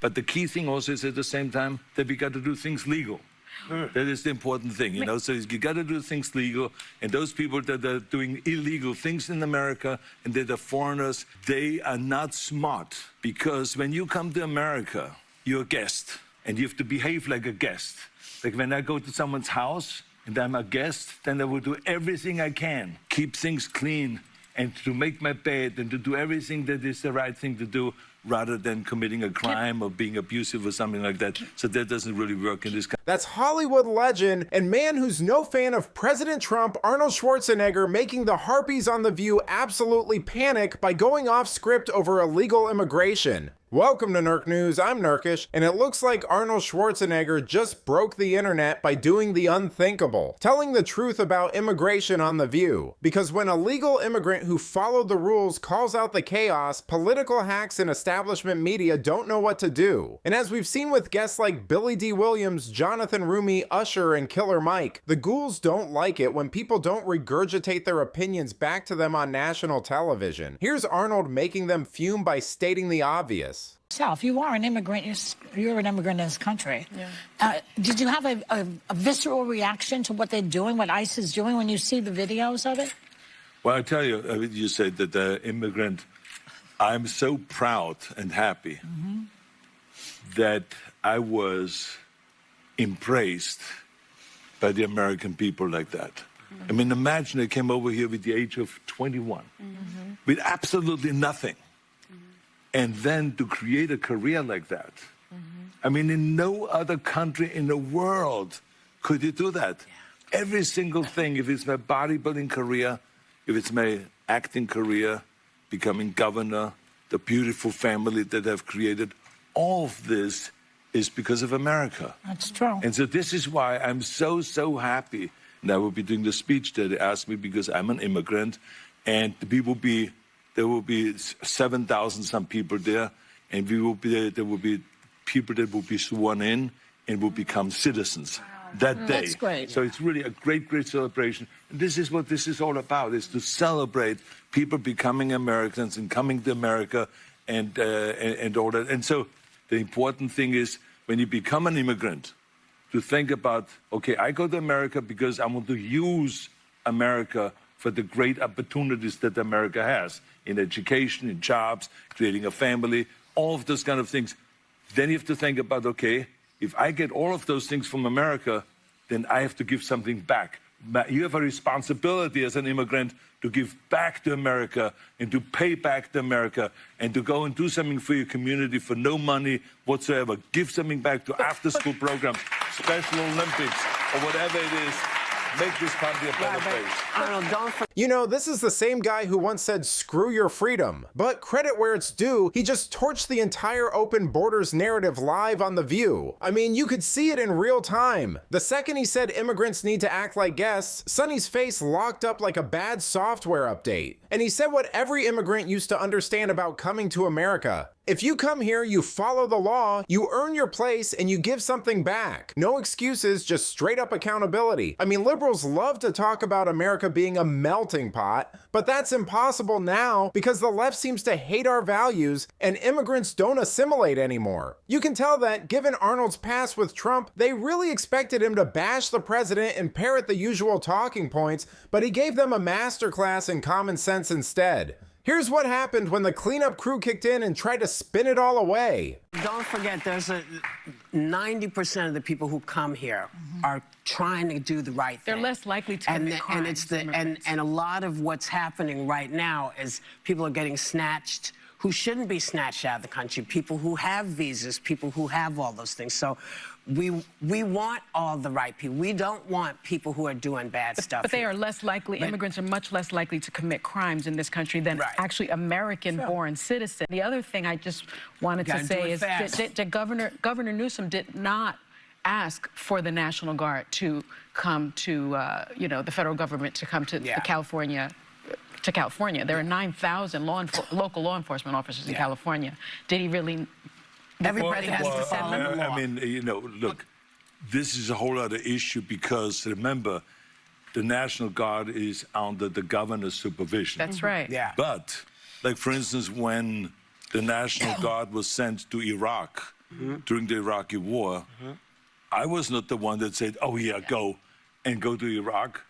But the key thing also is at the same time that we got to do things legal. That is the important thing, you know. So you got to do things legal, and those people that are doing illegal things in America and that are foreigners, they are not smart, because when you come to America, you're a guest, and you have to behave like a guest. Like when I go to someone's house and I'm a guest, then I will do everything I can, keep things clean, and to make my bed and to do everything that is the right thing to do, rather than committing a crime or being abusive or something like that. So that doesn't really work in this country. That's Hollywood legend and man who's no fan of President Trump, Arnold Schwarzenegger, making the harpies on The View absolutely panic by going off script over illegal immigration. Welcome to Nerk News, I'm Nerkish, and it looks like Arnold Schwarzenegger just broke the internet by doing the unthinkable, telling the truth about immigration on The View. Because when a legal immigrant who followed the rules calls out the chaos, political hacks and establishment media don't know what to do. And as we've seen with guests like Billy D. Williams, Jonathan Rumi, Usher, and Killer Mike, the ghouls don't like it when people don't regurgitate their opinions back to them on national television. Here's Arnold making them fume by stating the obvious. You are an immigrant. You're an immigrant in this country. Yeah. Did you have a visceral reaction to what they're doing, what ICE is doing, when you see the videos of it? Well, I tell you, you said that the immigrant, I'm so proud and happy that I was embraced by the American people like that. I mean, imagine I came over here with the age of 21, with absolutely nothing. And then to create a career like that. I mean, in no other country in the world could you do that. Yeah. Every single thing, if it's my bodybuilding career, if it's my acting career, becoming governor, the beautiful family that I've created, all of this is because of America. That's true. And so this is why I'm so, so happy. And I will be doing the speech that they asked me because I'm an immigrant, and there will be 7,000 some people there, and there will be people that will be sworn in and will become citizens that day. That's great. So it's really a great, great celebration. And this is what this is all about, is to celebrate people becoming Americans and coming to America and all that. And so the important thing is, when you become an immigrant, to think about, okay, I go to America because I want to use America for the great opportunities that America has in education, in jobs, creating a family, all of those kind of things. Then you have to think about, okay, if I get all of those things from America, then I have to give something back. You have a responsibility as an immigrant to give back to America and to pay back to America and to go and do something for your community for no money whatsoever. Give something back to after-school programs, Special Olympics, or whatever it is. Make this country a better place. Arnold, You know, this is the same guy who once said, screw your freedom. But credit where it's due, he just torched the entire open borders narrative live on The View. I mean, you could see it in real time. The second he said immigrants need to act like guests, Sonny's face locked up like a bad software update. And he said what every immigrant used to understand about coming to America. If you come here, you follow the law, you earn your place, and you give something back. No excuses, just straight up accountability. I mean, liberals love to talk about America being a melting pot, but that's impossible now because the left seems to hate our values and immigrants don't assimilate anymore. You can tell that, given Arnold's past with Trump, they really expected him to bash the president and parrot the usual talking points, but he gave them a masterclass in common sense instead. Here's what happened when the cleanup crew kicked in and tried to spin it all away. Don't forget, there's 90% of the people who come here are trying to do the right thing. They're less likely to commit crimes. And a lot of what's happening right now is people are getting snatched who shouldn't be snatched out of the country, people who have visas, people who have all those things. So we want all the right people. We don't want people who are doing bad stuff. But they are less likely, immigrants are much less likely to commit crimes in this country than actually American-born citizens. The other thing I just wanted to say is that Governor Newsom did not ask for the National Guard to come to, you know, the federal government to come to California. There are 9,000 local law enforcement officers in California. Did he really? Everybody has to follow the law. I mean, you know, look, this is a whole other issue because, remember, the National Guard is under the governor's supervision. That's right. But, like, for instance, when the National Guard was sent to Iraq, during the Iraqi war, I was not the one that said, oh, yeah, go to Iraq.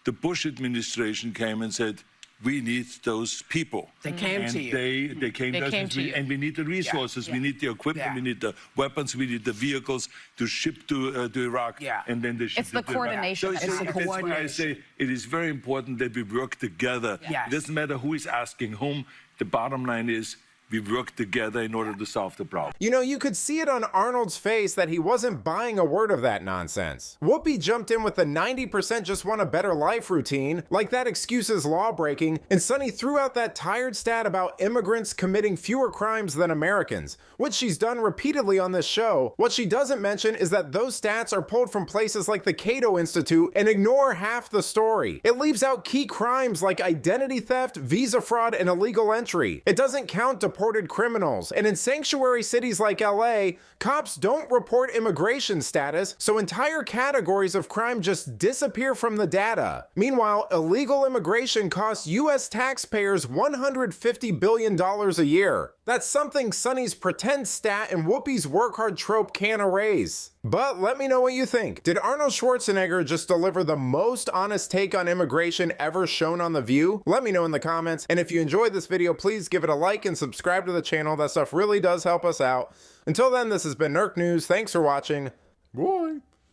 The Bush administration came and said, we need those people. They came to you. They came to you. And we need the resources, we need the equipment, we need the weapons, we need the vehicles to ship to Iraq. And then they ship it's the coordination. So that's why I say it is very important that we work together. It doesn't matter who is asking whom. The bottom line is we work together in order to solve the problem. You know, you could see it on Arnold's face that he wasn't buying a word of that nonsense. Whoopi jumped in with the 90% just want a better life routine, like that excuses law breaking, and Sonny threw out that tired stat about immigrants committing fewer crimes than Americans, which she's done repeatedly on this show. What she doesn't mention is that those stats are pulled from places like the Cato Institute and ignore half the story. It leaves out key crimes like identity theft, visa fraud, and illegal entry. It doesn't count deported criminals, and in sanctuary cities like LA, cops don't report immigration status, so entire categories of crime just disappear from the data. Meanwhile, illegal immigration costs US taxpayers $150 billion a year. That's something Sonny's pretend stat and Whoopi's work hard trope can't erase. But let me know what you think. Did Arnold Schwarzenegger just deliver the most honest take on immigration ever shown on The View? Let me know in the comments, and if you enjoyed this video, please give it a like and subscribe to the channel. That stuff really does help us out. Until then, this has been Nerk News. Thanks for watching. Bye.